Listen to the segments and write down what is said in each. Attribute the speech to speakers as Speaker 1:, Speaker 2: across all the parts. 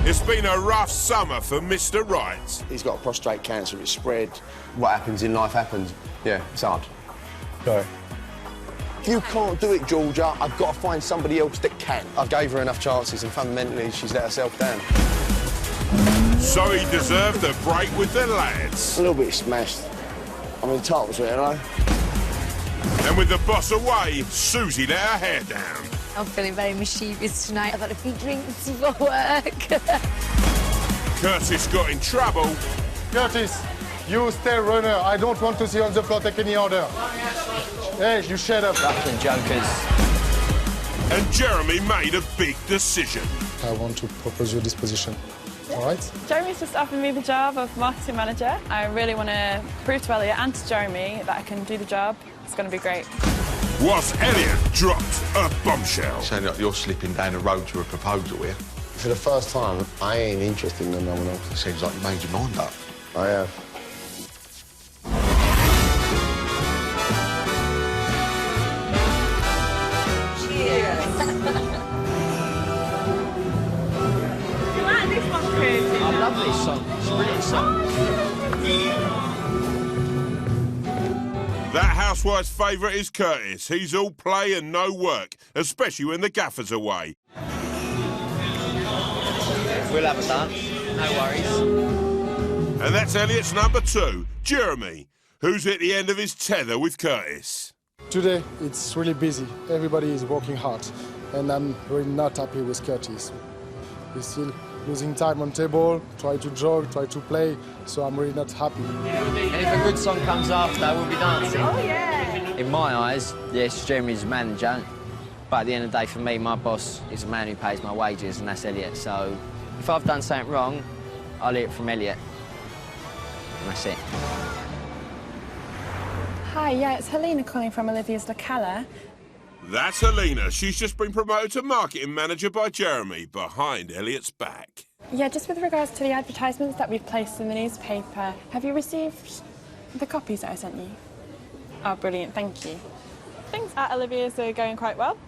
Speaker 1: It's been a rough summer for Mr. Wright.
Speaker 2: He's got prostate cancer, it's spread.
Speaker 3: What happens in life happens. Yeah, it's hard.
Speaker 2: Sorry. If you can't do it, Georgia, I've got to find somebody else that can.
Speaker 3: I gave her enough chances and fundamentally she's let herself down.
Speaker 1: So he deserved a break with the lads.
Speaker 2: A little bit smashed. I mean, the title's there, you know.
Speaker 1: And with the boss away, Susie let her hair down.
Speaker 4: I'm feeling very mischievous tonight. I've had a few drinks before work.
Speaker 1: Curtis got in trouble.
Speaker 5: Curtis, you stay runner. I don't want to see on the floor take any order. Hey, you shut up.
Speaker 6: Fucking jokers.
Speaker 1: And Jeremy made a big decision.
Speaker 5: I want to propose you this position. All right?
Speaker 7: Jeremy's just offered me the job of marketing manager. I really want to prove to Elliott and to Jeremy that I can do the job. It's going to be great.
Speaker 1: Was Elliott dropped a bombshell.
Speaker 8: Sound like you're slipping down the road to a proposal here.
Speaker 2: For the first time, I ain't interested in no one else.
Speaker 8: It seems like you made your mind up.
Speaker 2: I have.
Speaker 6: I love this song. It's a brilliant song.
Speaker 1: That housewife's favourite is Curtis. He's all play and no work, especially when the gaffer's away.
Speaker 6: We'll have a dance. No worries.
Speaker 1: And that's Elliott's number 2, Jeremy, who's at the end of his tether with Curtis.
Speaker 5: Today, it's really busy. Everybody is working hard. And I'm really not happy with Curtis. He's still losing time on table, try to jog, try to play, so I'm really not happy.
Speaker 6: And if a good song comes after, we'll be dancing.
Speaker 7: Oh, yeah.
Speaker 6: In my eyes, yes, Jeremy's a manager, but at the end of the day, for me, my boss is a man who pays my wages, and that's Elliott. So if I've done something wrong, I'll hear it from Elliott. And that's it.
Speaker 7: Hi, yeah, it's Helena calling from Olivia's Locala.
Speaker 1: That's Helena. She's just been promoted to marketing manager by Jeremy, behind Elliott's back.
Speaker 7: Yeah, just with regards to the advertisements that we've placed in the newspaper, have you received the copies that I sent you? Oh, brilliant, thank you. Things at Olivia's are going quite well.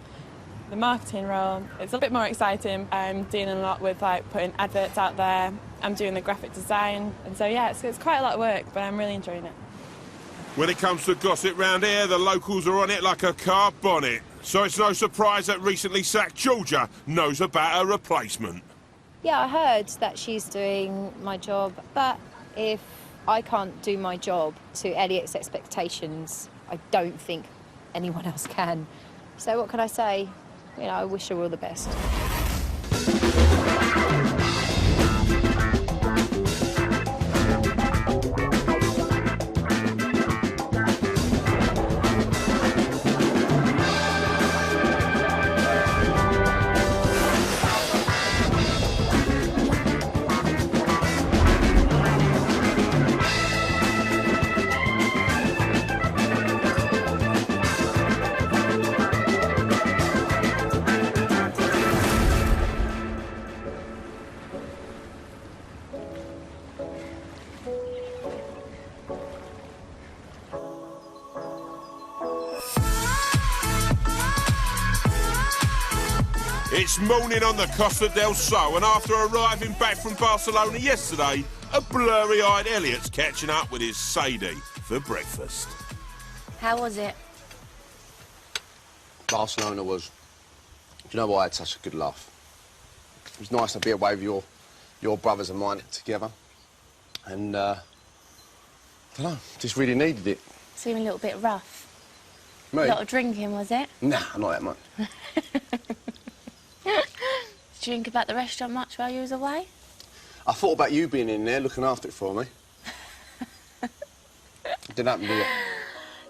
Speaker 7: The marketing role is a bit more exciting. I'm dealing a lot with, like, putting adverts out there. I'm doing the graphic design. And so, yeah, it's quite a lot of work, but I'm really enjoying it.
Speaker 1: When it comes to gossip round here, the locals are on it like a car bonnet. So it's no surprise that recently sacked Georgia knows about her replacement.
Speaker 4: Yeah, I heard that she's doing my job, but if I can't do my job to Elliott's expectations, I don't think anyone else can. So what can I say? You know, I wish her all the best.
Speaker 1: It's morning on the Costa del Sol, and after arriving back from Barcelona yesterday, a blurry-eyed Elliott's catching up with his Sadie for breakfast.
Speaker 4: How was it?
Speaker 3: Barcelona was... Do you know why I had such a good laugh? It was nice to be away with your brothers and mine together. And, I don't know, just really needed it.
Speaker 4: Seemed a little bit rough.
Speaker 3: Me?
Speaker 4: A lot of drinking, was it?
Speaker 3: Nah, not that much.
Speaker 4: Did you think about the restaurant much while you was away?
Speaker 3: I thought about you being in there, looking after it for me. Didn't happen, did it?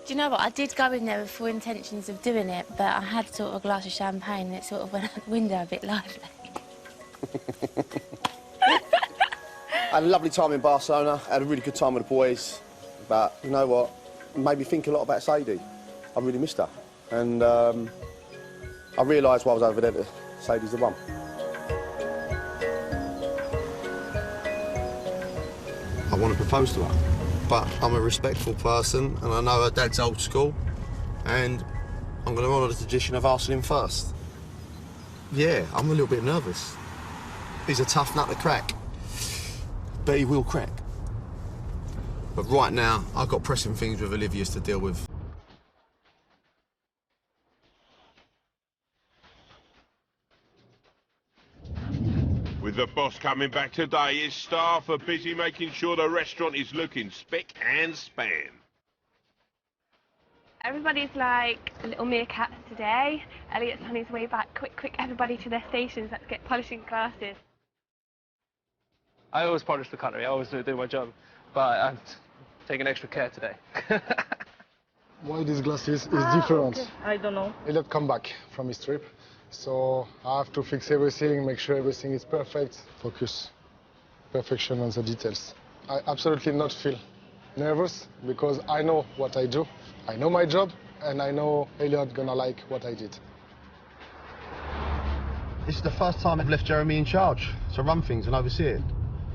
Speaker 4: Do you know what? I did go in there with full intentions of doing it, but I had sort of a glass of champagne and it sort of went out the window a bit lively.
Speaker 3: I had a lovely time in Barcelona, I had a really good time with the boys, but you know what? It made me think a lot about Sadie. I really missed her. And I realised while I was over there that Sadie's the one. I want to propose to her, but I'm a respectful person and I know her dad's old school and I'm going to honour the tradition of asking him first. Yeah, I'm a little bit nervous.
Speaker 2: He's a tough nut to crack. But he will crack. But right now, I've got pressing things with Olivia's to deal with.
Speaker 1: With the boss coming back today, his staff are busy making sure the restaurant is looking spick and span.
Speaker 9: Everybody's like little meerkats today. Elliott's on his way back. Quick, quick, everybody to their stations. Let's get polishing glasses.
Speaker 10: I always polish the cutlery. I always do my job. But I'm taking extra care today.
Speaker 5: Why these glasses is different?
Speaker 9: Okay. I don't know.
Speaker 5: Elliott come back from his trip, so I have to fix everything, make sure everything is perfect. Focus, perfection on the details. I absolutely not feel nervous because I know what I do. I know my job, and I know Elliott gonna like what I did.
Speaker 2: This is the first time I've left Jeremy in charge to run things and oversee it.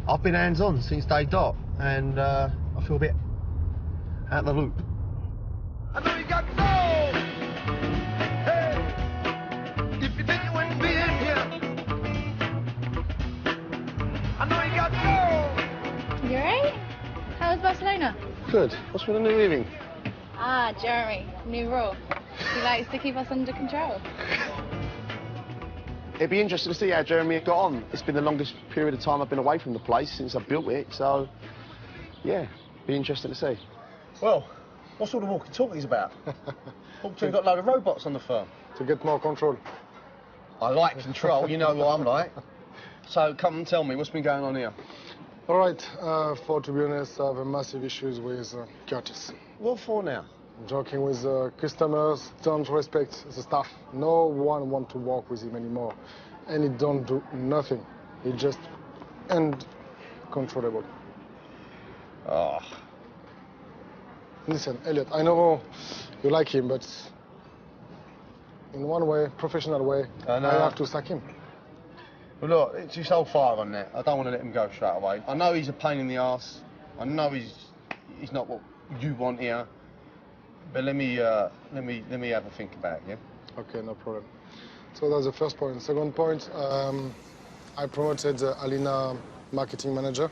Speaker 2: I've been hands-on since day dot, and I feel a bit out of the loop.
Speaker 11: I know you got soul. Hey, if you think you wouldn't be in here, I know you got soul.
Speaker 12: You alright? How was Barcelona?
Speaker 2: Good. What's with the new evening?
Speaker 12: Ah, Jeremy, new rule. He likes to keep us under control.
Speaker 3: It'd be interesting to see how Jeremy got on. It's been the longest period of time I've been away from the place since I built it, so yeah, be interesting to see.
Speaker 2: Well, what's all the walkie-talkies about? You've got a load of robots on the firm.
Speaker 5: To get more control.
Speaker 2: I like control, you know what I'm like. So come and tell me, what's been going on here?
Speaker 5: All right, to be honest, I have massive issues with Curtis.
Speaker 2: What for now?
Speaker 5: Joking with customers, don't respect the staff. No one wants to work with him anymore. And he don't do nothing. He just uncontrollable.
Speaker 2: Oh.
Speaker 5: Listen, Elliott, I know you like him, but in one way, professional way, I have to sack him.
Speaker 2: Well, look, it's just hold fire on that. I don't want to let him go straight away. I know he's a pain in the arse. I know he's not what you want here. But let me have a think about it, yeah?
Speaker 5: Okay, no problem. So that's the first point. Second point, I promoted Alina marketing manager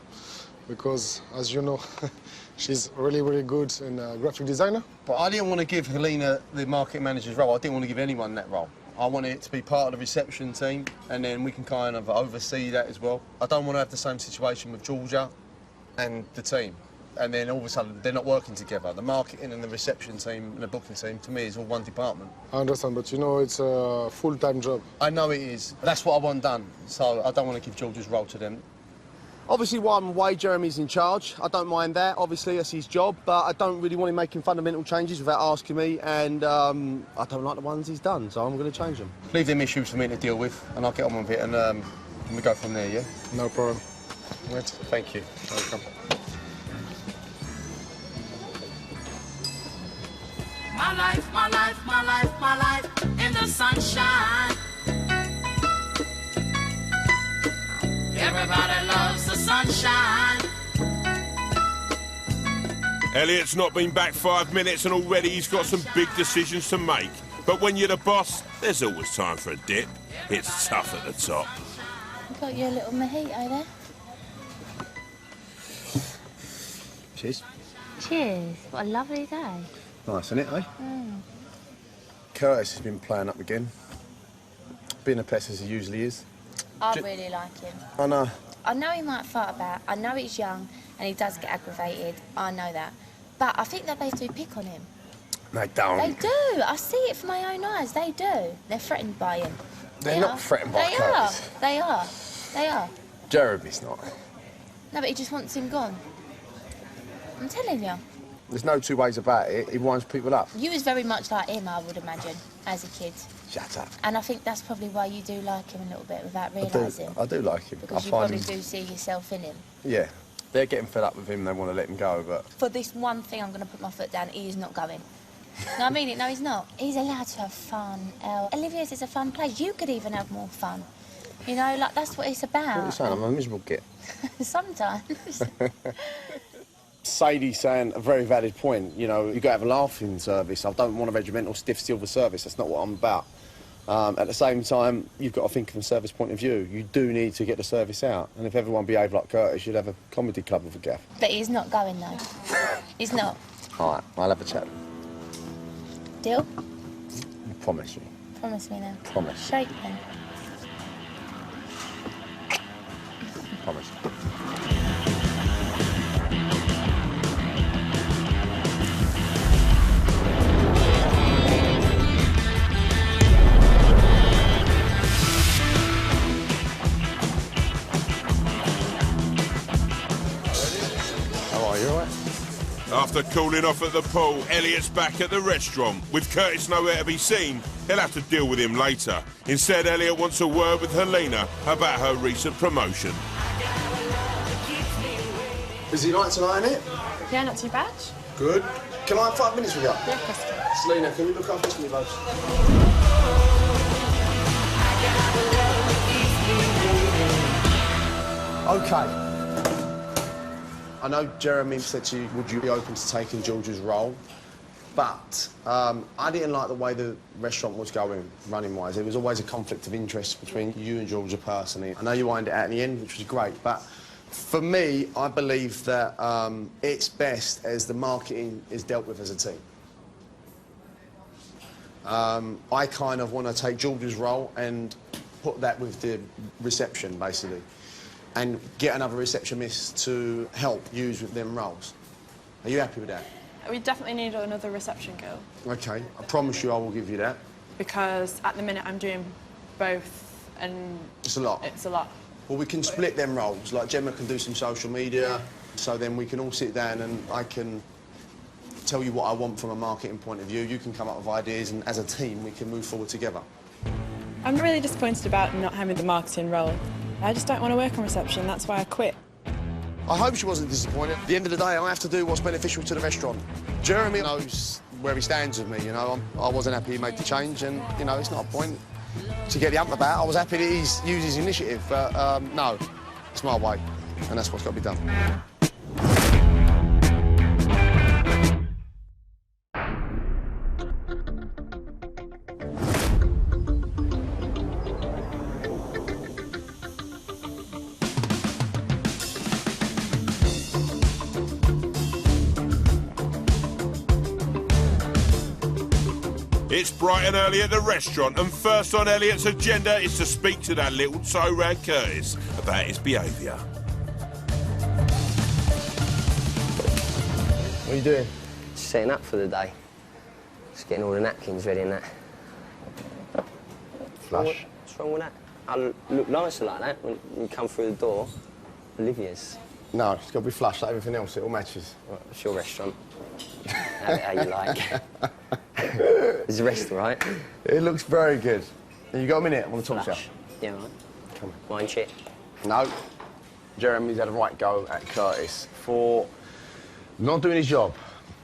Speaker 5: because, as you know, she's really, really good in graphic designer.
Speaker 2: But I didn't want to give Helena the marketing manager's role. I didn't want to give anyone that role. I wanted it to be part of the reception team, and then we can kind of oversee that as well. I don't want to have the same situation with Georgia and the team. And then all of a sudden, they're not working together. The marketing and the reception team and the booking team, to me, is all one department.
Speaker 5: I understand, but you know, it's a full-time job.
Speaker 2: I know it is. That's what I want done, so I don't want to give Georgia's role to them.
Speaker 3: Obviously, while I'm away, Jeremy's in charge. I don't mind that. Obviously, that's his job, but I don't really want him making fundamental changes without asking me, and I don't like the ones he's done, so I'm going to change them.
Speaker 2: Leave them issues for me to deal with, and I'll get on with it, and we go from there, yeah?
Speaker 5: No problem. Wait.
Speaker 2: Thank you.
Speaker 5: Welcome.
Speaker 11: My life, my life, my life, my life in the sunshine. Everybody loves the sunshine.
Speaker 1: Elliott's not been back 5 minutes and already he's got some big decisions to make. But when you're the boss, there's always time for a dip. It's tough at the top.
Speaker 12: You got your little mojito there.
Speaker 3: Cheers.
Speaker 12: Cheers. What a lovely day.
Speaker 3: Nice, isn't it, eh?
Speaker 12: Mm.
Speaker 3: Curtis has been playing up again. Being a pest as he usually is.
Speaker 12: I really like him.
Speaker 3: I know.
Speaker 12: I know he might fight about. I know he's young and he does get aggravated. I know that. But I think that they do pick on him.
Speaker 3: They don't.
Speaker 12: They do. I see it from my own eyes. They do. They're threatened by him.
Speaker 3: They're not threatened by Curtis.
Speaker 12: They are. They are.
Speaker 3: Jeremy's not.
Speaker 12: No, but he just wants him gone. I'm telling you.
Speaker 3: There's no two ways about it. He winds people up.
Speaker 12: You was very much like him, I would imagine, as a kid.
Speaker 3: Shut up.
Speaker 12: And I think that's probably why you do like him a little bit without realising.
Speaker 3: I do like him.
Speaker 12: Because you probably do see yourself in him.
Speaker 3: Yeah. They're getting fed up with him. They want to let him go, but...
Speaker 12: For this one thing, I'm going to put my foot down. He is not going. No, I mean it. No, he's not. He's allowed to have fun. Olivier's is a fun place. You could even have more fun. You know, like, that's what it's about.
Speaker 3: What are you saying? I'm a miserable git.
Speaker 12: Sometimes.
Speaker 3: Sadie's saying a very valid point. You know, you've got to have a laughing service. I don't want a regimental stiff silver service. That's not what I'm about. At the same time, you've got to think from a service point of view. You do need to get the service out. And if everyone behaved like Curtis, you'd have a comedy club with a gaff.
Speaker 12: But he's not going, though. He's not.
Speaker 3: All right, I'll have a chat.
Speaker 12: Deal?
Speaker 3: Promise you.
Speaker 12: Promise me now.
Speaker 3: Promise.
Speaker 12: Shake then.
Speaker 3: Promise.
Speaker 1: After cooling off at the pool, Elliott's back at the restaurant. With Curtis nowhere to be seen, he'll have to deal with him later. Instead, Elliott wants a word with Helena about her recent promotion.
Speaker 2: Busy night tonight, innit?
Speaker 7: Yeah, not too bad.
Speaker 2: Good. Can I have 5 minutes with you?
Speaker 7: Yeah, of course.
Speaker 2: Selena, can you look after this for me, babes? Okay. I know Jeremy said to you, would you be open to taking George's role? But I didn't like the way the restaurant was going, running-wise. There was always a conflict of interest between you and Georgia personally. I know you ironed it out in the end, which was great, but for me, I believe that it's best as the marketing is dealt with as a team. I kind of want to take George's role and put that with the reception, basically, and get another receptionist to help use with them roles. Are you happy with that?
Speaker 7: We definitely need another reception girl.
Speaker 3: OK, I promise you I will give you that.
Speaker 7: Because at the minute I'm doing both and...
Speaker 3: It's a lot.
Speaker 7: It's a lot.
Speaker 3: Well, we can split them roles. Like, Gemma can do some social media, so then we can all sit down and I can tell you what I want from a marketing point of view. You can come up with ideas, and as a team, we can move forward together.
Speaker 7: I'm really disappointed about not having the marketing role. I just don't want to work on reception, that's why I quit.
Speaker 3: I hope she wasn't disappointed. At the end of the day, I have to do what's beneficial to the restaurant. Jeremy knows where he stands with me, you know. I wasn't happy he made the change, and, you know, it's not a point to get the ump about. I was happy that he's used his initiative, but, no, it's my way, and that's what's got to be done.
Speaker 1: It's bright and early at the restaurant, and first on Elliott's agenda is to speak to that little toe-rag Curtis about his behaviour.
Speaker 3: What are you doing?
Speaker 6: Just setting up for the day. Just getting all the napkins ready and that.
Speaker 3: Flush.
Speaker 6: What's wrong with that? I look nicer like that when you come through the door. Olivia's.
Speaker 3: No, it's got to be flush like everything else. It all matches.
Speaker 6: Well, it's your restaurant. Have it how you like. Is the rest all right?
Speaker 3: It looks very good. You got a minute? I want to talk to you.
Speaker 6: Yeah, right.
Speaker 3: Come on.
Speaker 6: Mind shit.
Speaker 3: No. Jeremy's had a right go at Curtis for not doing his job.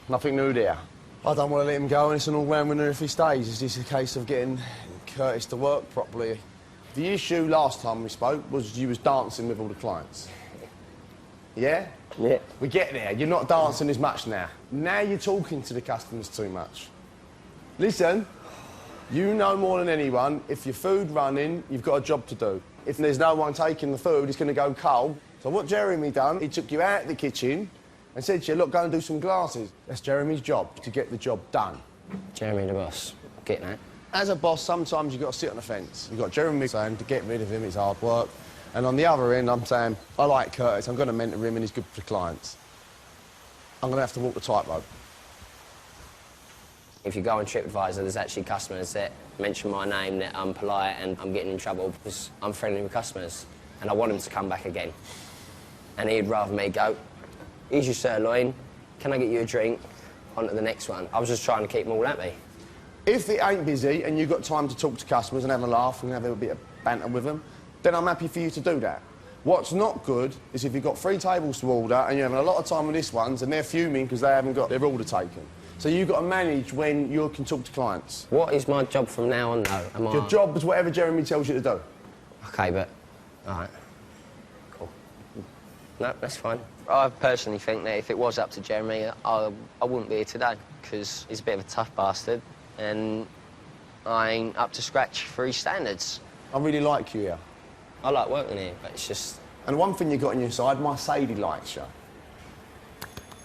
Speaker 3: Nothing new there. I don't want to let him go, and it's an all-round winner if he stays. It's just a case of getting Curtis to work properly. The issue last time we spoke was you was dancing with all the clients. Yeah?
Speaker 6: Yeah.
Speaker 3: We get there. You're not dancing as much now. Now you're talking to the customers too much. Listen, you know more than anyone, if your food running, you've got a job to do. If there's no one taking the food, it's going to go cold. So what Jeremy done, he took you out of the kitchen and said to you, look, go and do some glasses. That's Jeremy's job, to get the job done.
Speaker 6: Jeremy the boss. Getting that.
Speaker 3: As a boss, sometimes you've got to sit on the fence. You've got Jeremy saying to get rid of him, it's hard work. And on the other end, I'm saying, I like Curtis, I'm going to mentor him and he's good for the clients. I'm going to have to walk the tightrope.
Speaker 6: If you go on TripAdvisor, there's actually customers that mention my name, that I'm polite and I'm getting in trouble because I'm friendly with customers and I want them to come back again. And he'd rather me go, here's your sirloin, can I get you a drink? On to the next one. I was just trying to keep them all happy.
Speaker 3: If it ain't busy and you've got time to talk to customers and have a laugh and have a bit of banter with them, then I'm happy for you to do that. What's not good is if you've got 3 tables to order and you're having a lot of time with this ones and they're fuming because they haven't got their order taken. So you've got to manage when you can talk to clients.
Speaker 6: What is my job from now on, though?
Speaker 3: Your job is whatever Jeremy tells you to do.
Speaker 6: OK, but... all right. Cool. No, that's fine. I personally think that if it was up to Jeremy, I wouldn't be here today, because he's a bit of a tough bastard, and I ain't up to scratch for his standards.
Speaker 3: I really like you here.
Speaker 6: I like working here, but it's just...
Speaker 3: And one thing you got on your side, my Sadie likes you.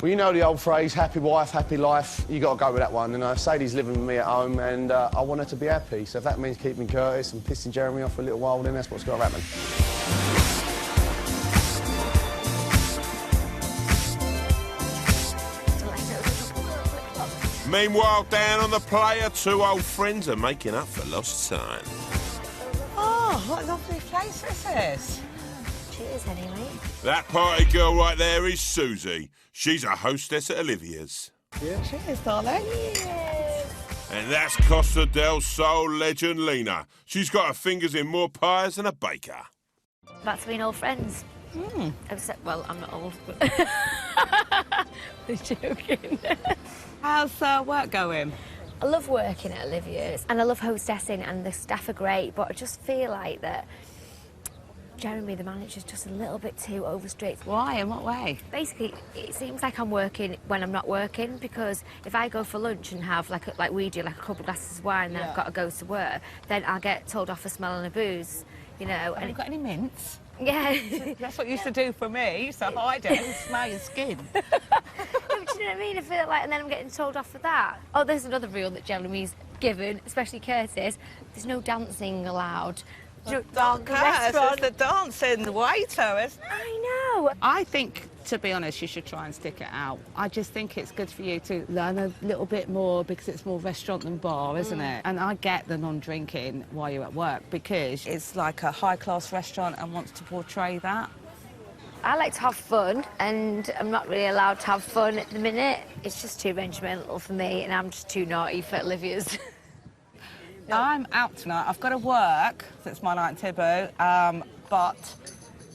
Speaker 3: Well, you know the old phrase, happy wife, happy life. You got to go with that one. You know, Sadie's living with me at home, and I want her to be happy. So if that means keeping Curtis and pissing Jeremy off for a little while, then that's what's got to happen.
Speaker 1: Meanwhile, down on the Playa, two old friends are making up for lost time.
Speaker 13: Oh, what a lovely place this is.
Speaker 12: Cheers, anyway.
Speaker 1: That party girl right there is Susie. She's a hostess at Olivia's.
Speaker 13: Yeah. Cheers, darling.
Speaker 1: And that's Costa del Sol legend Lena. She's got her fingers in more pies than a baker.
Speaker 12: Back to being old friends.
Speaker 13: Mm.
Speaker 12: Except, well, I'm not old, but... I'm joking.
Speaker 13: How's work going?
Speaker 12: I love working at Olivia's and I love hostessing and the staff are great, but I just feel like that Jeremy, the manager's just a little bit too overstrict.
Speaker 13: Why? In what way?
Speaker 12: Basically, it seems like I'm working when I'm not working, because if I go for lunch and have, like we do, like a couple of glasses of wine and then I've got to go to work, then I'll get told off for smelling a booze, you know.
Speaker 13: Have you got any mints?
Speaker 12: Yeah.
Speaker 13: That's what you used to do for me, so hide it and smell your skin.
Speaker 12: Do you know what I mean? I feel like, and then I'm getting told off for that. Oh, there's another rule that Jeremy's given, especially Curtis. There's no dancing allowed.
Speaker 13: It's the dancing, the waiter, isn't it?
Speaker 12: I know.
Speaker 13: I think, to be honest, you should try and stick it out. I just think it's good for you to learn a little bit more because it's more restaurant than bar, isn't it? And I get the non-drinking while you're at work because it's like a high-class restaurant and wants to portray that.
Speaker 12: I like to have fun, and I'm not really allowed to have fun at the minute. It's just too regimental for me, and I'm just too naughty for Olivia's.
Speaker 13: I'm out tonight. I've got to work, so it's my night in Tibu, but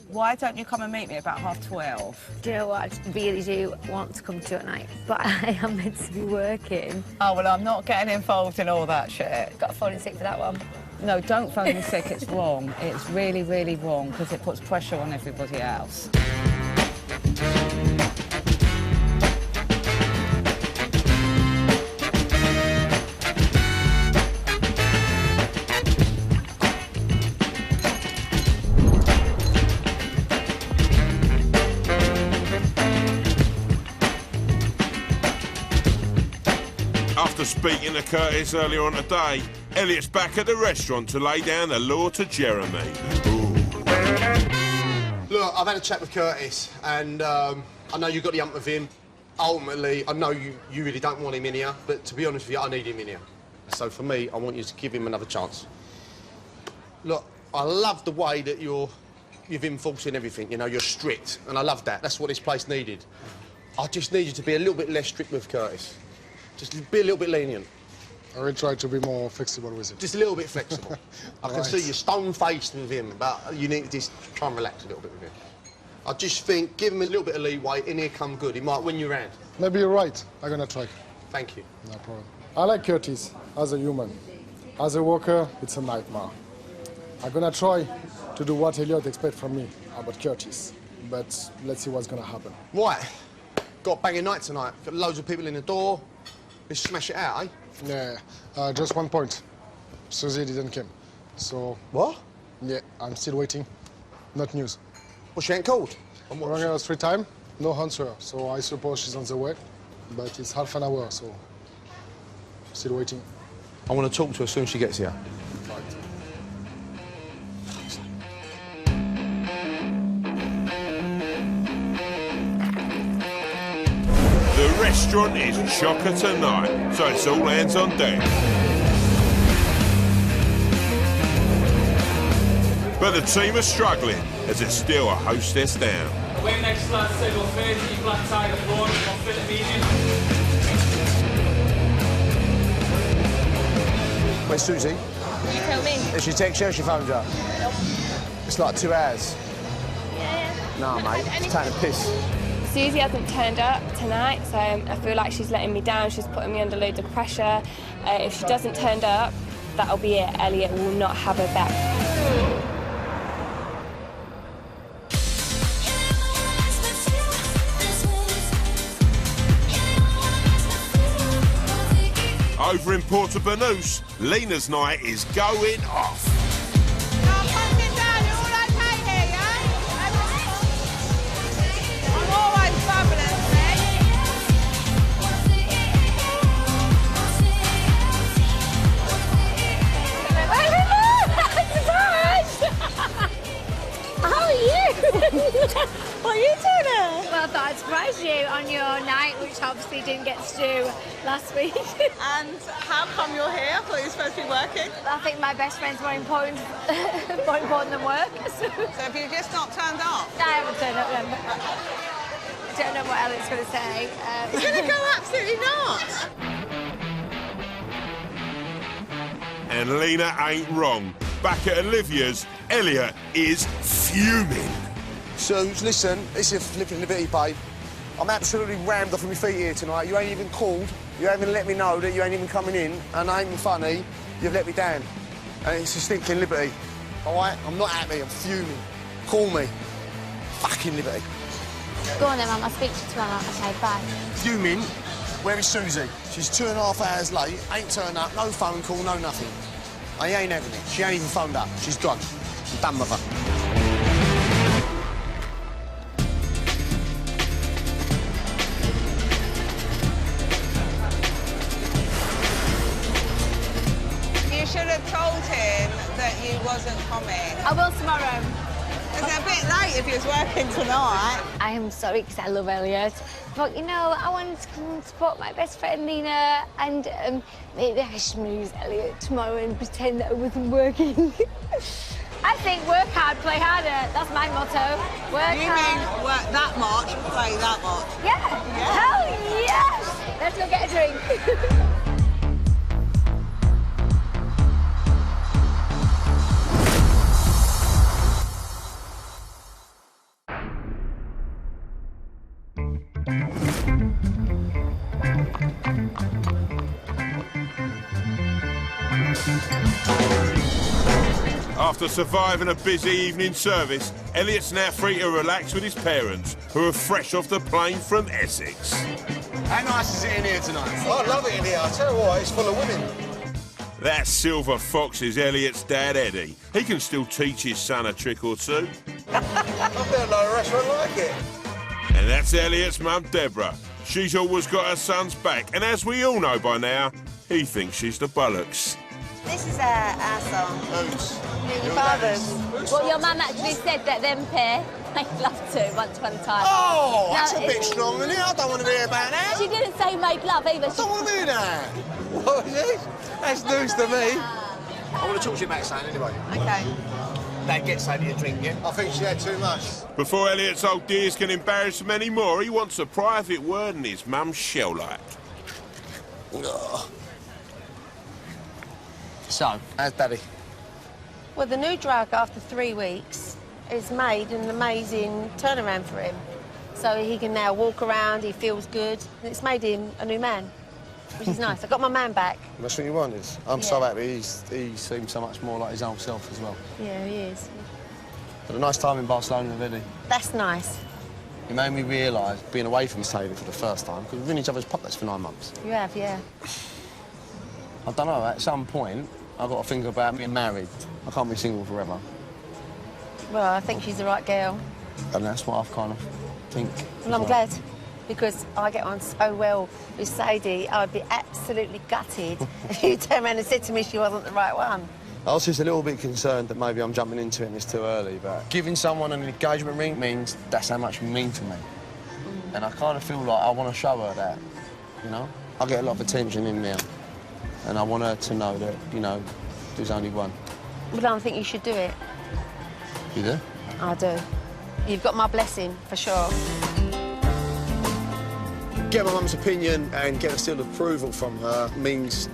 Speaker 13: why don't you come and meet me about 12:30?
Speaker 12: Do you know what? I just really do want to come to it at night, but I am meant to be working.
Speaker 13: Oh, well, I'm not getting involved in all that shit.
Speaker 12: Got to phone in sick for that one.
Speaker 13: No, don't phone in sick. It's wrong. It's really, really wrong because it puts pressure on everybody else.
Speaker 1: After speaking to Curtis earlier on today, Elliott's back at the restaurant to lay down the law to Jeremy. Ooh.
Speaker 3: Look, I've had a chat with Curtis, and I know you got the hump with him. Ultimately, I know you really don't want him in here, but to be honest with you, I need him in here. So for me, I want you to give him another chance. Look, I love the way that you're enforcing everything, you know, you're strict, and I love that. That's what this place needed. I just need you to be a little bit less strict with Curtis. Just be a little bit lenient.
Speaker 5: I will try to be more flexible with him.
Speaker 3: Just a little bit flexible. I can see you're stone-faced with him, but you need to just try and relax a little bit with him. I just think, give him a little bit of leeway, in here come good. He might win you round.
Speaker 5: Maybe you're right. I'm gonna try.
Speaker 3: Thank you.
Speaker 5: No problem. I like Curtis as a human. As a worker, it's a nightmare. I'm gonna try to do what Elliott expects from me about Curtis, but let's see what's gonna happen.
Speaker 3: Right. Got a banging night tonight. Got loads of people in the door. Let's smash it out, eh?
Speaker 5: Yeah, just 1 point. Susie didn't come. So...
Speaker 3: What?
Speaker 5: Yeah, I'm still waiting. Not news.
Speaker 3: Well, she ain't called.
Speaker 5: I'm rang her 3 times, no answer. So I suppose she's on the way. But it's half an hour, so... Still waiting.
Speaker 3: I want to talk to her as soon as she gets here.
Speaker 5: Right.
Speaker 1: The restaurant is chocker tonight, so it's all hands on deck. But the team are struggling, as it's still a hostess down.
Speaker 14: Away next last table 30, black tiger floor, on fillet medium.
Speaker 3: Where's Susie?
Speaker 12: You tell me.
Speaker 3: Did she text you or she phoned you?
Speaker 12: Nope.
Speaker 3: It's like 2 hours.
Speaker 12: Yeah.
Speaker 3: Nah, mate, it's taking a piss.
Speaker 9: Susie hasn't turned up tonight, so I feel like she's letting me down. She's putting me under loads of pressure. If she doesn't turn up, that'll be it. Elliott will not have her back.
Speaker 1: Over over in Porto Banús, Lena's night is going off.
Speaker 15: I'm always fabulous, mate.
Speaker 16: How are you? What are you doing here? Well, I thought I'd surprise you on your night, which obviously didn't get to do last week.
Speaker 15: And how come you're here? I thought you were supposed to be working.
Speaker 16: I think my best friend's more important, more important than work.
Speaker 15: So have you just not turned up?
Speaker 16: I haven't turned up then. I don't know what Elliott's going to say.
Speaker 15: He's going to go absolutely nuts.
Speaker 1: And Lena ain't wrong. Back at Olivia's, Elliott is fuming.
Speaker 3: Suze, listen, this is flipping Liberty, babe. I'm absolutely rammed off on my feet here tonight. You ain't even called. You haven't even let me know that you ain't even coming in. And I ain't even funny. You've let me down. And it's a stinking Liberty. All right? I'm not happy. I'm fuming. Call me. Fucking Liberty.
Speaker 12: Go on then, Mum. I'll speak to you tomorrow. Okay, bye.
Speaker 3: Fuming? Where is Susie? She's 2.5 hours late, ain't turned up, no phone call, no nothing. I ain't having it. She ain't even phoned up. She's gone. I'm done with her.
Speaker 15: You should have told him that you wasn't coming.
Speaker 16: I will tomorrow.
Speaker 15: It's a bit late if he was working tonight.
Speaker 16: I am sorry because I love Elliott, but you know, I wanted to come and support my best friend Lena, and maybe I should use Elliott tomorrow and pretend that I wasn't working. I think work hard, play harder. That's my motto. Work
Speaker 15: You
Speaker 16: hard.
Speaker 15: mean work that much, play that much?
Speaker 16: Yeah. Hell yes! Let's go get a drink.
Speaker 1: After surviving a busy evening service, Elliott's now free to relax with his parents, who are fresh off the plane from Essex.
Speaker 3: How nice is it in here tonight?
Speaker 2: I love it in here. I tell you what, it's full of women.
Speaker 1: That silver fox is Elliott's dad, Eddie. He can still teach his son a trick or two.
Speaker 2: I've never known a restaurant like it.
Speaker 1: And that's Elliott's mum, Deborah. She's always got her son's back, and as we all know by now, he thinks she's the bollocks.
Speaker 17: This is our song.
Speaker 2: Whose?
Speaker 17: Your father's.
Speaker 16: Well, your mum actually said that them pair make love to once upon a time.
Speaker 3: Oh, that's
Speaker 16: No,
Speaker 3: a bit strong, isn't it? I don't want to hear about that.
Speaker 16: She didn't say make love either.
Speaker 3: I don't want to hear that.
Speaker 2: What is it? That's news to me.
Speaker 3: I want to talk to you about something anyway.
Speaker 17: Okay.
Speaker 3: Dad, get Sadie a drink, yeah?
Speaker 2: I think she had too much.
Speaker 1: Before Elliott's old dears can embarrass him any more, he wants a private word in his mum's shell-like.
Speaker 3: So, how's Daddy?
Speaker 17: Well, the new drug after 3 weeks has made an amazing turnaround for him. So he can now walk around, he feels good. It's made him a new man, which is nice. I got my man back.
Speaker 3: That's what you wanted. I'm so happy. He seems so much more like his old self as well.
Speaker 17: Yeah, he is.
Speaker 3: Had a nice time in Barcelona with Eddie.
Speaker 17: That's nice.
Speaker 3: It made me realise being away from Sadie for the first time, because we've been in each other's pockets for 9 months.
Speaker 17: You have, yeah.
Speaker 3: I don't know, at some point, I've got to think about being married. I can't be single forever.
Speaker 17: Well, I think she's the right girl.
Speaker 3: And that's what I've kind of think.
Speaker 17: Well, I'm glad, because I get on so well with Sadie. I'd be absolutely gutted if you turned around and said to me she wasn't the right one.
Speaker 3: I was just a little bit concerned that maybe I'm jumping into it and it's too early, but giving someone an engagement ring means that's how much you mean to me. And I kind of feel like I want to show her that, you know? I get a lot of attention in there, and I want her to know that, you know, there's only one.
Speaker 17: Well, I think you should do it.
Speaker 3: You do?
Speaker 17: I do. You've got my blessing, for sure.
Speaker 3: Get my mum's opinion and get a seal of approval from her means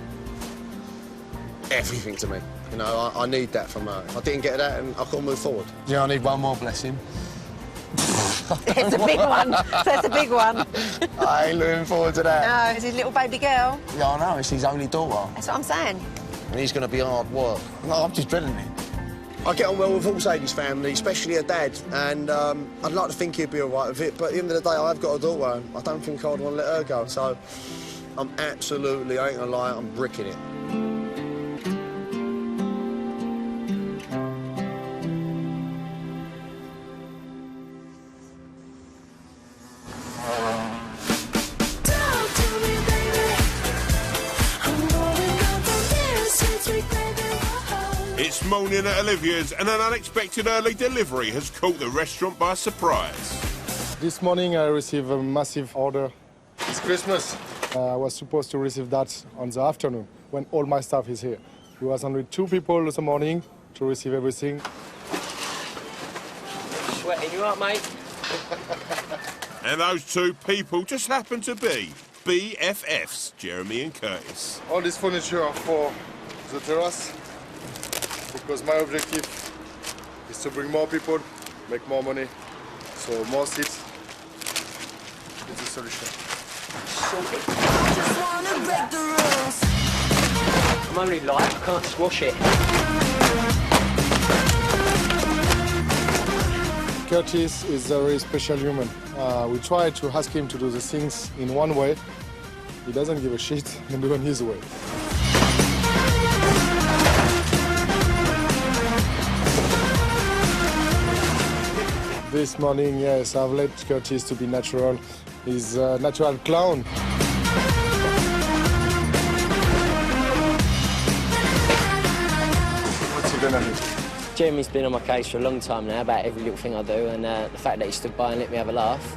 Speaker 3: everything to me. You know, I need that from her. If I didn't get that, and I couldn't move forward. Yeah, I need one more blessing.
Speaker 17: It's a big one. That's a big one.
Speaker 3: I ain't looking forward to that.
Speaker 17: No, it's his little baby girl.
Speaker 3: Yeah, I know. It's his only daughter.
Speaker 17: That's what I'm saying.
Speaker 3: And he's going to be hard work. No, I'm just dreading it. I get on well with all Sadie's family, especially her dad, and I'd like to think he'd be all right with it, but at the end of the day, I've got a daughter, and I don't think I'd want to let her go, so I'm absolutely, I ain't gonna lie, I'm bricking it.
Speaker 1: It's morning at Olivia's and an unexpected early delivery has caught the restaurant by surprise.
Speaker 5: This morning I received a massive order. It's Christmas. I was supposed to receive that on the afternoon when all my staff is here. We was only 2 people this morning to receive everything.
Speaker 6: Sweating you up, mate?
Speaker 1: And those 2 people just happen to be BFFs, Jeremy and Curtis.
Speaker 5: All this furniture are for the terrace because my objective is to bring more people, make more money, so more seats is the solution.
Speaker 6: I'm only light, I can't squash it.
Speaker 5: Curtis is a very special human. We try to ask him to do the things in one way. He doesn't give a shit and do it his way. This morning, yes, I've let Curtis to be natural. He's a natural clown. What's he gonna do?
Speaker 6: Jeremy's been on my case for a long time now about every little thing I do, and the fact that he stood by and let me have a laugh,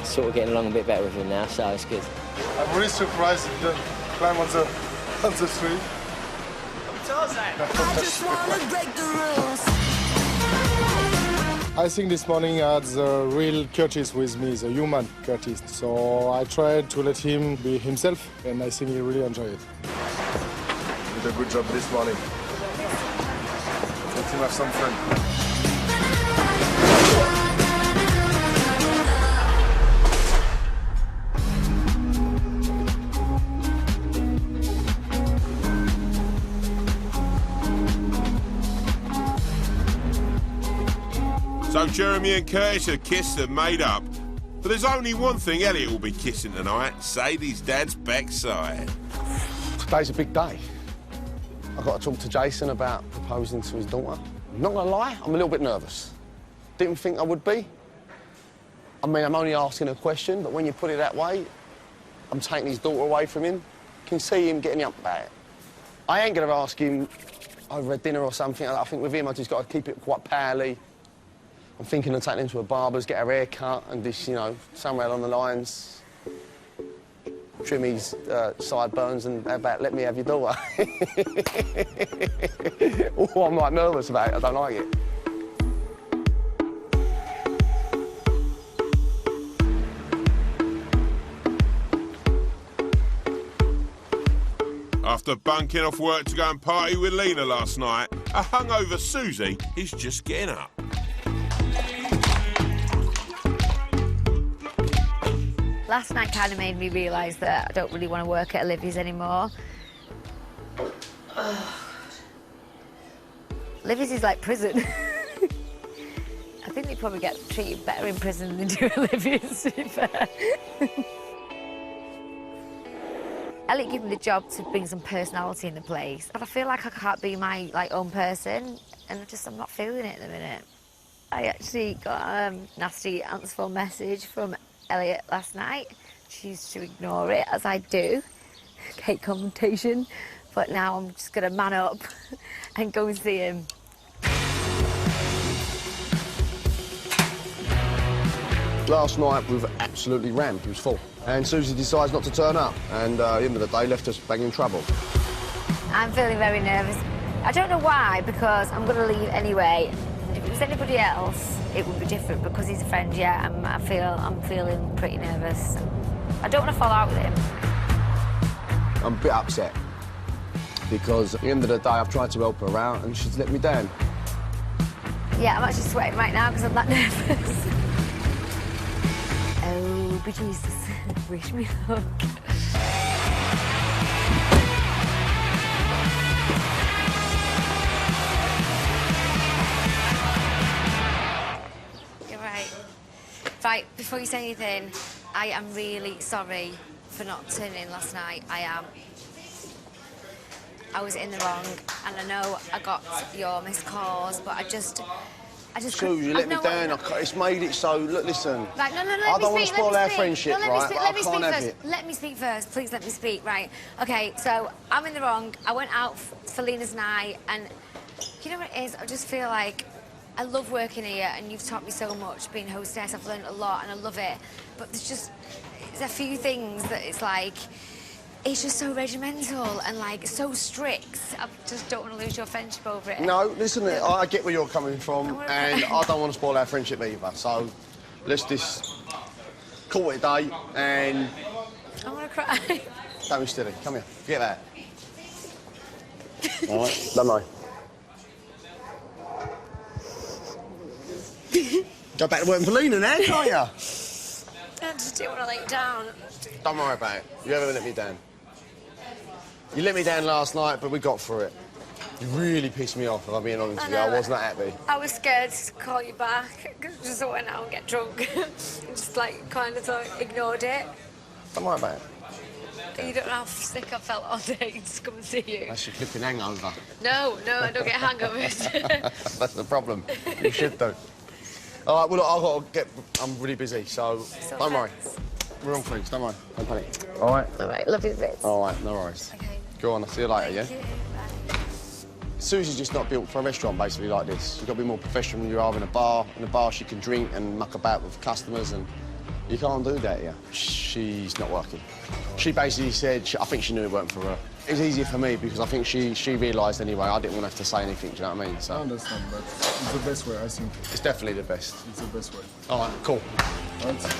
Speaker 6: sort of getting along a bit better with him now, so it's good.
Speaker 5: I'm really surprised he didn't climb on the tree.
Speaker 11: I just wanna break the rules.
Speaker 5: I think this morning I had the real Curtis with me, the human Curtis. So I tried to let him be himself, and I think he really enjoyed it. He did a good job this morning. Let him have some fun.
Speaker 1: So Jeremy and Curtis have kissed and made up. But there's only one thing Elliott will be kissing tonight, Sadie's dad's backside.
Speaker 3: Today's a big day. I've got to talk to Jason about proposing to his daughter. I'm not gonna lie, I'm a little bit nervous. Didn't think I would be. I mean, I'm only asking a question, but when you put it that way, I'm taking his daughter away from him. Can see him getting up about it. I ain't gonna ask him over a dinner or something. I think with him, I just got to keep it quite pally. I'm thinking of taking him to a barber's, get her hair cut, and just, you know, somewhere along the lines, trim his sideburns and about let me have your daughter. Oh, I'm like nervous about it, I don't like it.
Speaker 1: After bunking off work to go and party with Lena last night, a hungover Susie is just getting up.
Speaker 16: Last night kind of made me realise that I don't really want to work at Olivia's anymore. Olivia's is like prison. I think they probably get treated better in prison than do Olivia's, to be fair. Elliott gave me the job to bring some personality in the place, but I feel like I can't be my own person, and I'm not feeling it at the minute. I actually got a nasty answer phone message from Elliott last night. Choose to ignore it, as I do. Hate confrontation, but now I'm just gonna man up and go and see him.
Speaker 3: Last night we were absolutely rammed, it was full. And Susie decides not to turn up, and at the end of the day left us bang in trouble.
Speaker 16: I'm feeling very nervous. I don't know why, because I'm gonna leave anyway. If it was anybody else, it would be different, because he's a friend, yeah, I'm feeling pretty nervous. I don't want to fall out with him.
Speaker 3: I'm a bit upset, because at the end of the day I've tried to help her out and she's let me down.
Speaker 16: Yeah, I'm actually sweating right now because I'm that nervous. Oh, but Jesus, wish me luck. You're right. Right, before you say anything, I am really sorry for not turning in last night. I was in the wrong, and I know I got your missed calls, but I just
Speaker 3: Sue, you let me down. It's made it so. Look, listen.
Speaker 16: Right, no,
Speaker 3: I don't want to spoil our friendship, right?
Speaker 16: Let me
Speaker 3: I can't have it.
Speaker 16: Let me speak first. Please let me speak. Right. Okay. So I'm in the wrong. I went out for Lena's night, and you know what it is? I just feel like I love working here, and you've taught me so much. Being hostess, I've learned a lot, and I love it. But there's a few things that it's like. It's just so regimental and, like, so strict. I just don't want to lose your friendship over it.
Speaker 3: No, listen, I get where you're coming from, and I don't want to spoil our friendship either. So let's just call it a day, and...
Speaker 16: I want to cry.
Speaker 3: Don't be silly. Come here. Get that. All right? Don't worry. Go back to working for Lena now, can't you?
Speaker 16: I just didn't want to lay down.
Speaker 3: Don't worry about it. You ever let me down. You let me down last night, but we got through it. You really pissed me off, if I'm being honest with you. I was not happy.
Speaker 16: I was scared to call you back, because I just went out and get drunk. Just, like, kind of ignored it.
Speaker 3: Don't worry about it.
Speaker 16: You don't know how sick I felt all day to come and see you.
Speaker 3: That's your flipping hangover.
Speaker 16: No, I don't get hangovers.
Speaker 3: That's the problem. You should, though. All right, well, look, I've got to get... I'm really busy, so don't worry. We're on friends, don't worry. Don't panic. All right?
Speaker 16: All right, love you bits.
Speaker 3: All right, no worries.
Speaker 16: Okay.
Speaker 3: Go on, I'll see you later, yeah?
Speaker 16: Thank you. Bye.
Speaker 3: Susie's just not built for a restaurant, basically, like this. You've got to be more professional than you are in a bar. In a bar, she can drink and muck about with customers, and you can't do that here. She's not working. She basically said, I think she knew it weren't for her. It was easier for me because I think she realised anyway I didn't want to have to say anything, do you know what I mean? So.
Speaker 5: I understand, but it's the best way, I think.
Speaker 3: It's definitely the best.
Speaker 5: It's the best way.
Speaker 3: All right, cool.
Speaker 5: Right.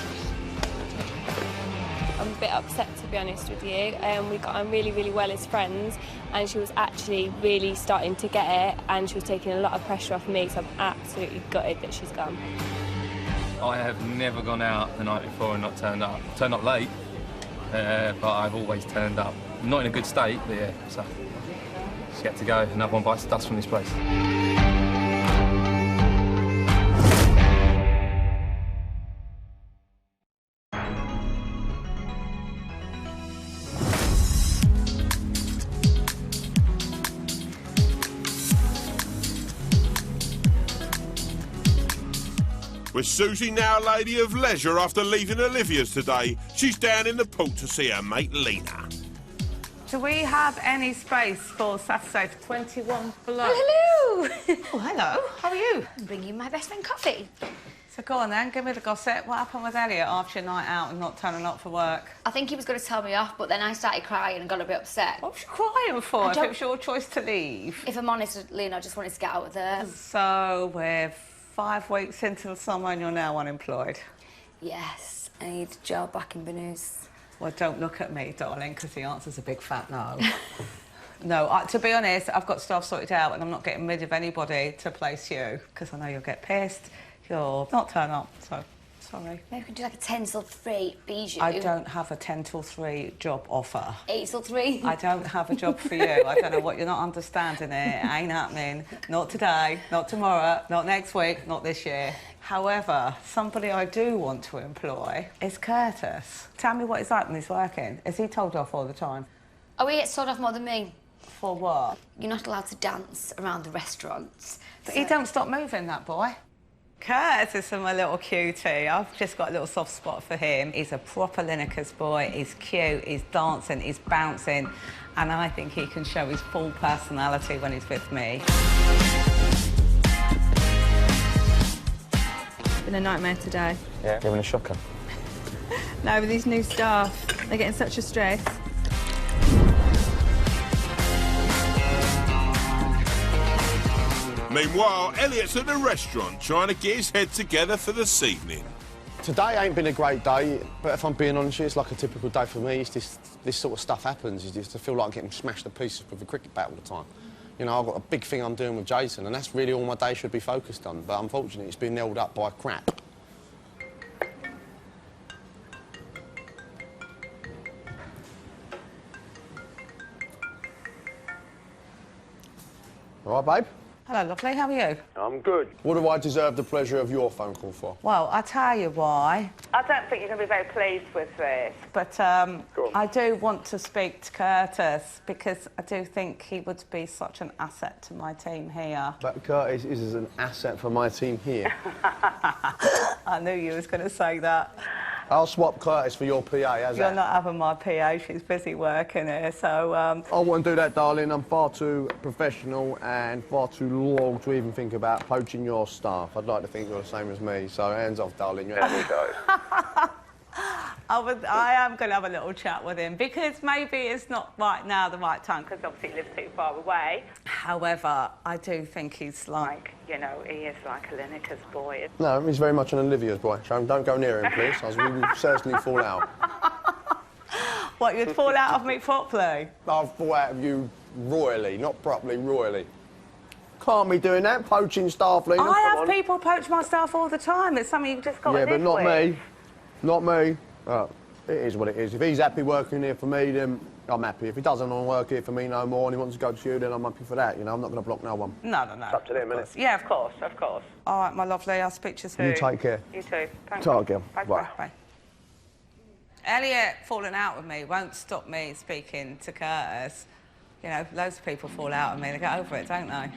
Speaker 9: I'm a bit upset, to be honest with you. We got on really, really well as friends, and she was actually really starting to get it, and she was taking a lot of pressure off me, so I'm absolutely gutted that she's gone.
Speaker 10: I have never gone out the night before and not turned up. Turned up late, but I've always turned up. Not in a good state, but yeah, so just get to go. Another one bites the dust from this place.
Speaker 1: With Susie now a lady of leisure after leaving Olivia's today, she's down in the pool to see her mate Lena.
Speaker 13: Do we have any space for Saturday for 21 below?
Speaker 16: Oh, hello.
Speaker 13: Oh, hello. How are you?
Speaker 16: I'm bringing you my best friend coffee.
Speaker 13: So go on then, give me the gossip. What happened with Elliott after your night out and not turning up for work?
Speaker 16: I think he was going to tell me off, but then I started crying and got a bit upset.
Speaker 13: What was you crying for if it was your choice to leave?
Speaker 16: If I'm honest, Lena, I just wanted to get out of there.
Speaker 13: So we're 5 weeks into the summer and you're now unemployed?
Speaker 16: Yes, I need a job back in Benoist.
Speaker 13: Well, don't look at me, darling, because the answer's a big fat no. No, to be honest, I've got stuff sorted out and I'm not getting rid of anybody to place you, because I know you'll get pissed. You'll not turn up, so sorry.
Speaker 16: Maybe we can do like a 10 till 3, Bijou.
Speaker 13: I don't have a 10 till 3 job offer.
Speaker 16: 8 till 3?
Speaker 13: I don't have a job for you. I don't know what you're not understanding here. It ain't happening. Not today, not tomorrow, not next week, not this year. However, somebody I do want to employ is Curtis. Tell me what he's like when he's working. Is he told off all the time?
Speaker 16: Oh, he gets told off more than me.
Speaker 13: For what?
Speaker 16: You're not allowed to dance around the restaurants.
Speaker 13: But he don't stop moving, that boy. Curtis is my little cutie. I've just got a little soft spot for him. He's a proper Lineker's boy. He's cute, he's dancing, he's bouncing, and I think he can show his full personality when he's with me.
Speaker 18: Been a nightmare today.
Speaker 10: Yeah, giving a shocker.
Speaker 18: No, with these new staff, they're getting such a stress.
Speaker 1: Meanwhile, Elliott's at the restaurant trying to get his head together for this evening.
Speaker 3: Today ain't been a great day, but if I'm being honest with you, it's like a typical day for me. It's just, this sort of stuff happens. You just feel like I'm getting smashed to pieces with a cricket bat all the time. You know, I've got a big thing I'm doing with Jason, and that's really all my day should be focused on. But unfortunately, it's been held up by crap. All right, babe?
Speaker 13: Hello, lovely. How are you?
Speaker 3: I'm good. What do I deserve the pleasure of your phone call for?
Speaker 13: Well, I'll tell you why.
Speaker 19: I don't think you're going to be very pleased with this.
Speaker 13: But I do want to speak to Curtis because I do think he would be such an asset to my team here.
Speaker 3: But Curtis is an asset for my team here.
Speaker 13: I knew you was going to say that.
Speaker 3: I'll swap Curtis for your PA, how's
Speaker 13: You're
Speaker 3: that?
Speaker 13: not having my PA, she's busy working here, so...
Speaker 3: I wouldn't do that, darling. I'm far too professional and far too loyal to even think about poaching your staff. I'd like to think you're the same as me, so hands off, darling. You're having go.
Speaker 13: I am going to have a little chat with him because maybe it's not right now the right time because obviously he lives too far away. However, I do think he's like, you know, he is like a Lineker's boy.
Speaker 3: No, he's very much an Olivia's boy. So don't go near him, please, as we will certainly fall out.
Speaker 13: What, you'd fall out of me properly?
Speaker 3: I'll fall out of you royally, not properly, royally. Can't be doing that, poaching staff, Lena.
Speaker 13: I have people poach my staff all the time. It's something you've just got to live with.
Speaker 3: Yeah, but not me. Not me. It is what it is. If he's happy working here for me, then I'm happy. If he doesn't want to work here for me no more and he wants to go to you, then I'm happy for that. You know, I'm not going to block no one.
Speaker 13: No.
Speaker 3: It's up to them, isn't it?
Speaker 13: Yeah, of course. All right, my lovely, I'll speak to you soon.
Speaker 3: You take care.
Speaker 13: You too. Thanks.
Speaker 3: Ta, girl.
Speaker 13: Bye. Elliott falling out with me won't stop me speaking to Curtis. You know, loads of people fall out with me, they get over it, don't they?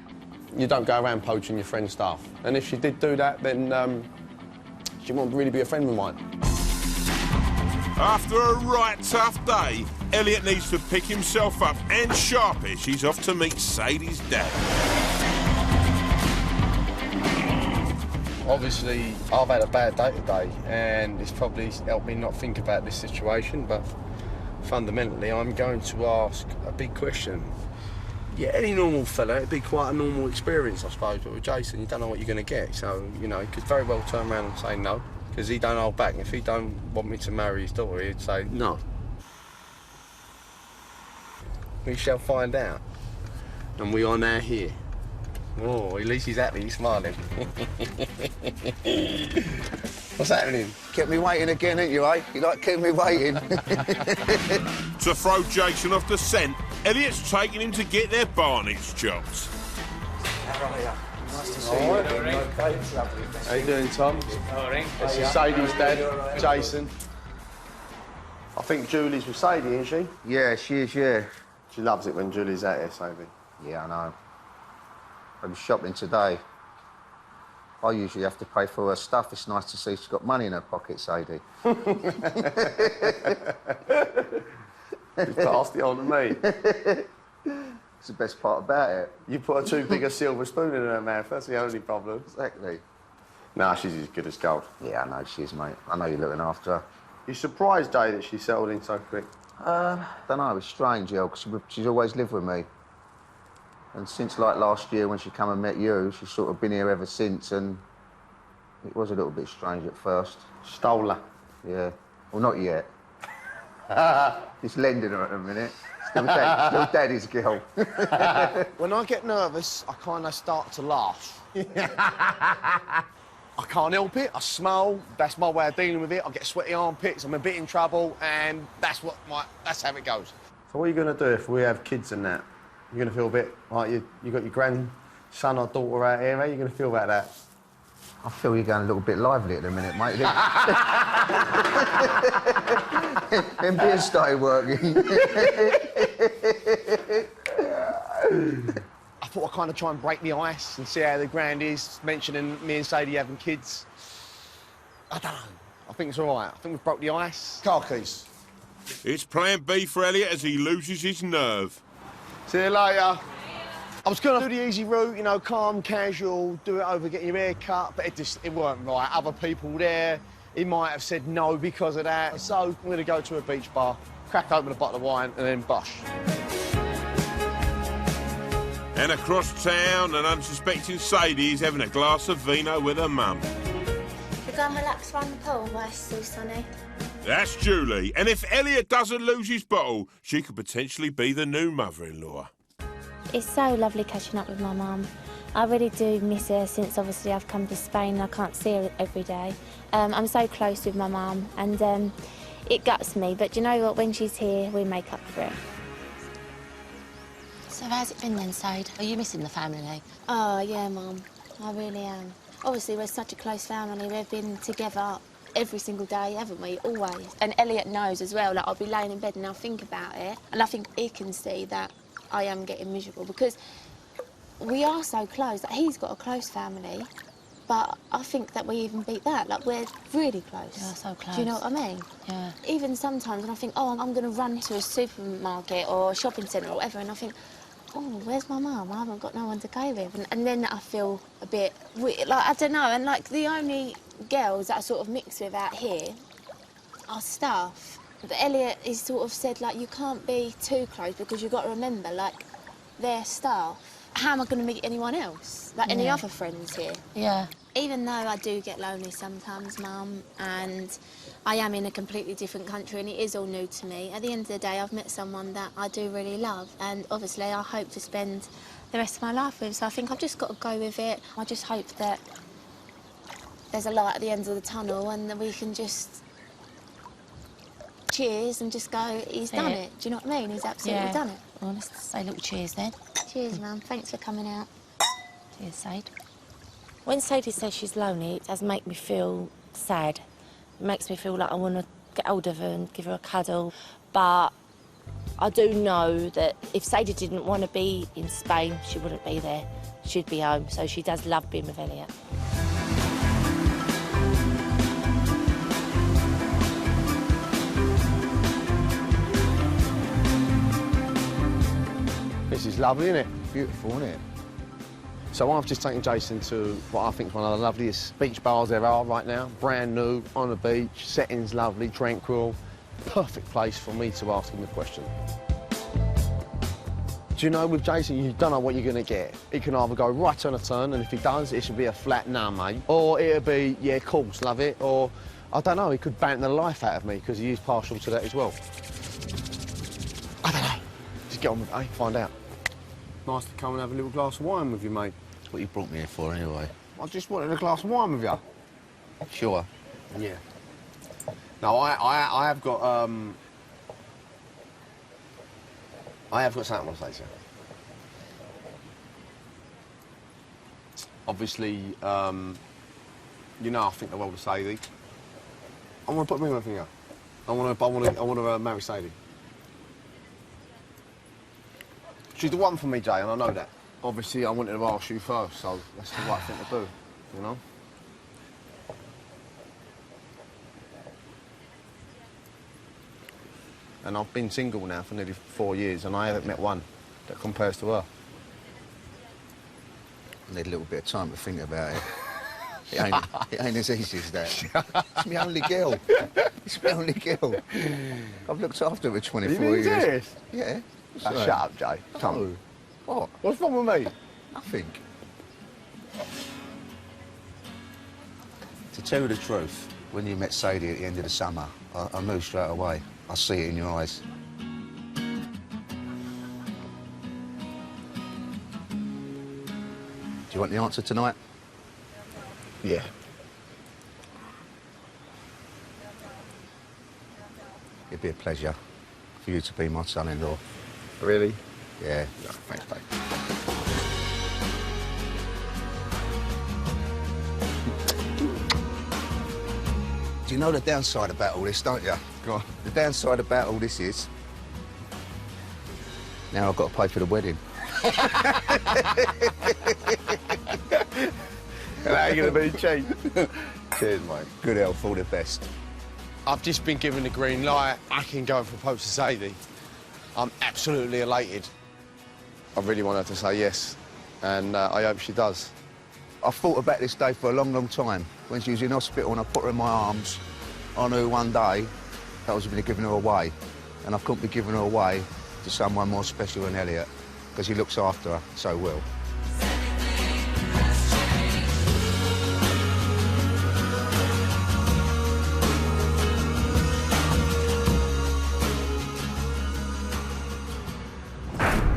Speaker 3: You don't go around poaching your friend's staff. And if she did do that, then she won't really be a friend of mine.
Speaker 1: After a right tough day, Elliott needs to pick himself up and sharpish. He's off to meet Sadie's dad.
Speaker 2: Obviously, I've had a bad day today, and it's probably helped me not think about this situation, but fundamentally, I'm going to ask a big question. Yeah, any normal fella, it'd be quite a normal experience, I suppose, but with Jason, you don't know what you're going to get, so, you know, he could very well turn around and say no, because he don't hold back. If he don't want me to marry his daughter, he'd say no. We shall find out. And we are now here. Oh, at least he's happy, he's smiling. What's happening?
Speaker 20: Kept me waiting again, ain't you, eh? You like keeping me waiting?
Speaker 1: To throw Jason off the scent, Elliott's taking him to get their barnets chopped.
Speaker 20: How are you? Nice to see you. Okay.
Speaker 2: How you doing, Tom? This is Sadie's dad, Jason. I think Julie's with Sadie, isn't she?
Speaker 20: Yeah, she is, yeah.
Speaker 2: She loves it when Julie's out here, Sadie.
Speaker 20: Yeah, I know. I was shopping today. I usually have to pay for her stuff. It's nice to see she's got money in her pocket, Sadie.
Speaker 2: You passed it on to me.
Speaker 20: It's the best part about it.
Speaker 2: You put too big a silver spoon in her mouth, that's the only problem.
Speaker 20: Exactly.
Speaker 2: Nah, she's as good as gold.
Speaker 20: Yeah, I know she is, mate. I know you're looking after her.
Speaker 2: You surprised, Dave, that she settled in so quick?
Speaker 20: Don't know, it's strange, yeah, because she's always lived with me. And since, like, last year when she come and met you, she's sort of been here ever since, and it was a little bit strange at first.
Speaker 2: Stole her?
Speaker 20: Yeah. Well, not yet. Just lending her at the minute. Little daddy's girl.
Speaker 3: When I get nervous, I kind of start to laugh. I can't help it. I smile. That's my way of dealing with it. I get sweaty armpits. I'm a bit in trouble, and that's how it goes.
Speaker 2: So what are you going to do if we have kids and that? You're going to feel a bit like you got your grandson or daughter out here. How are you going to feel about that?
Speaker 20: I feel you're going a little bit lively at the minute, mate. Them beers started working.
Speaker 3: I thought I'd kind of try and break the ice and see how the grand is, mentioning me and Sadie having kids. I don't know. I think it's all right. I think we've broke the ice. Car keys.
Speaker 1: It's plan B for Elliott as he loses his nerve.
Speaker 3: See you later. I was going to do the easy route, you know, calm, casual, do it over getting your hair cut, but it weren't right. Other people there, he might have said no because of that. So I'm going to go to a beach bar, crack open a bottle of wine, and then bosh.
Speaker 1: And across town, an unsuspecting Sadie is having a glass of vino with her mum.
Speaker 12: We're going to relax around the pool while it's still sunny.
Speaker 1: That's Julie, and if Elliott doesn't lose his bottle, she could potentially be the new mother-in-law.
Speaker 4: It's so lovely catching up with my mum. I really do miss her since obviously I've come to Spain and I can't see her every day. I'm so close with my mum and it guts me, but you know what, when she's here, we make up for it.
Speaker 12: So how's it been then, Sade? Are you missing the family?
Speaker 17: Oh, yeah, Mum. I really am. Obviously, we're such a close family. We've been together every single day, haven't we? Always. And Elliott knows as well. Like, I'll be laying in bed and I'll think about it. And I think he can see that I am getting miserable because we are so close. Like, he's got a close family, but I think that we even beat that. Like, we're really close.
Speaker 12: Yeah, so close.
Speaker 17: Do you know what I mean?
Speaker 12: Yeah.
Speaker 17: Even sometimes when I think, oh, I'm going to run to a supermarket or a shopping centre or whatever, and I think, oh, where's my mum? I haven't got no one to go with. And then I feel a bit weird. Like, I don't know. And, like, the only girls that I sort of mix with out here are staff. But Elliott has sort of said, like, you can't be too close because you've got to remember, like, they're staff. How am I going to meet anyone else? Like, any other friends here?
Speaker 12: Yeah.
Speaker 17: Even though I do get lonely sometimes, Mum, and I am in a completely different country and it is all new to me, at the end of the day, I've met someone that I do really love, and obviously I hope to spend the rest of my life with, so I think I've just got to go with it. I just hope that there's a light at the end of the tunnel and that we can just cheers and just go, he's done it. Do you know what I mean? He's absolutely done it.
Speaker 12: Well, let's say a little cheers then.
Speaker 17: Cheers, Mum. Thanks for coming out.
Speaker 12: Cheers, Sade.
Speaker 17: When Sadie says she's lonely, it does make me feel sad. It makes me feel like I want to get hold of her and give her a cuddle. But I do know that if Sadie didn't want to be in Spain, she wouldn't be there. She'd be home. So she does love being with Elliott.
Speaker 3: This is lovely, isn't it? Beautiful, isn't it? So I've just taken Jason to what I think is one of the loveliest beach bars there are right now. Brand new, on the beach, setting's lovely, tranquil. Perfect place for me to ask him a question. Do you know, with Jason, you don't know what you're going to get. He can either go right on a turn, and if he does, it should be a flat nah, mate. Or it'll be, yeah, cool, love it. Or, I don't know, he could banter the life out of me, because he is partial to that as well. I don't know. Just get on with it, eh? Find out. Nice to come and have a little glass of wine with you, mate.
Speaker 8: What you brought me here for, anyway?
Speaker 3: I just wanted a glass of wine with you.
Speaker 8: Sure.
Speaker 3: Yeah. No, I have got, I have got something I want to say to you. Obviously, you know I think the world of Sadie. I want to put a ring on my finger. I want to marry Sadie. She's the one for me, Jay, and I know that. Obviously, I wanted to ask you first, so that's the right thing to do, you know? And I've been single now for nearly 4 years, and I haven't met one that compares to her.
Speaker 8: I need a little bit of time to think about it. It ain't as easy as that. It's my only girl. It's my only girl. I've looked after her for 24 years.
Speaker 3: Serious?
Speaker 8: Yeah.
Speaker 3: Shut up, Jay. Come on.
Speaker 8: What?
Speaker 3: What's wrong with me?
Speaker 8: Nothing. To tell you the truth, when you met Sadie at the end of the summer, I knew straight away. I see it in your eyes. Do you want the answer tonight?
Speaker 3: Yeah.
Speaker 8: It'd be a pleasure for you to be my son-in-law.
Speaker 3: Really?
Speaker 8: Yeah.
Speaker 3: No, thanks, babe.
Speaker 8: Do you know the downside about all this, don't you?
Speaker 3: Go on.
Speaker 8: The downside about all this is... now I've got to pay for the wedding.
Speaker 3: That ain't going to be cheap. Cheers, mate.
Speaker 8: Good health, all the best.
Speaker 3: I've just been given the green light. I can go and propose to Sadie. I'm absolutely elated. I really want her to say yes, and I hope she does.
Speaker 8: I've thought about this day for a long, long time. When she was in hospital and I put her in my arms, I knew one day that I was going to be giving her away. And I couldn't be giving her away to someone more special than Elliott, because he looks after her so well.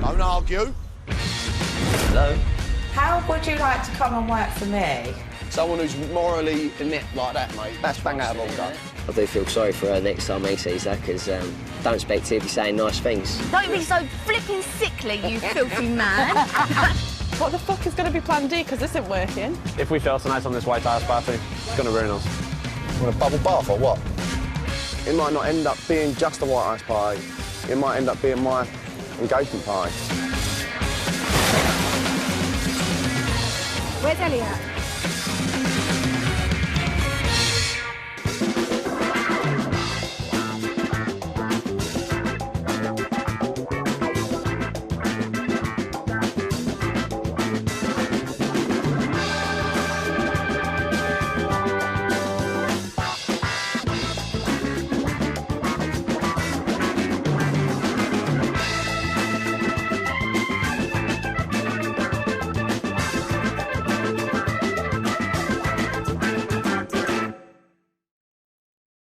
Speaker 3: Don't argue.
Speaker 13: Hello. How would you like to come and work for me?
Speaker 3: Someone who's morally inept like that, mate, that's bang out of order.
Speaker 6: I do feel sorry for her next time he sees her, because don't expect her to be saying nice things.
Speaker 12: Don't be so flipping sickly, you filthy man.
Speaker 7: What the fuck is going to be plan D, because this isn't working?
Speaker 21: If we fail tonight on this white house party, it's going to ruin us.
Speaker 3: Want a bubble bath or what? It might not end up being just a white ice party. It might end up being my engagement party.
Speaker 16: Where's Elliott?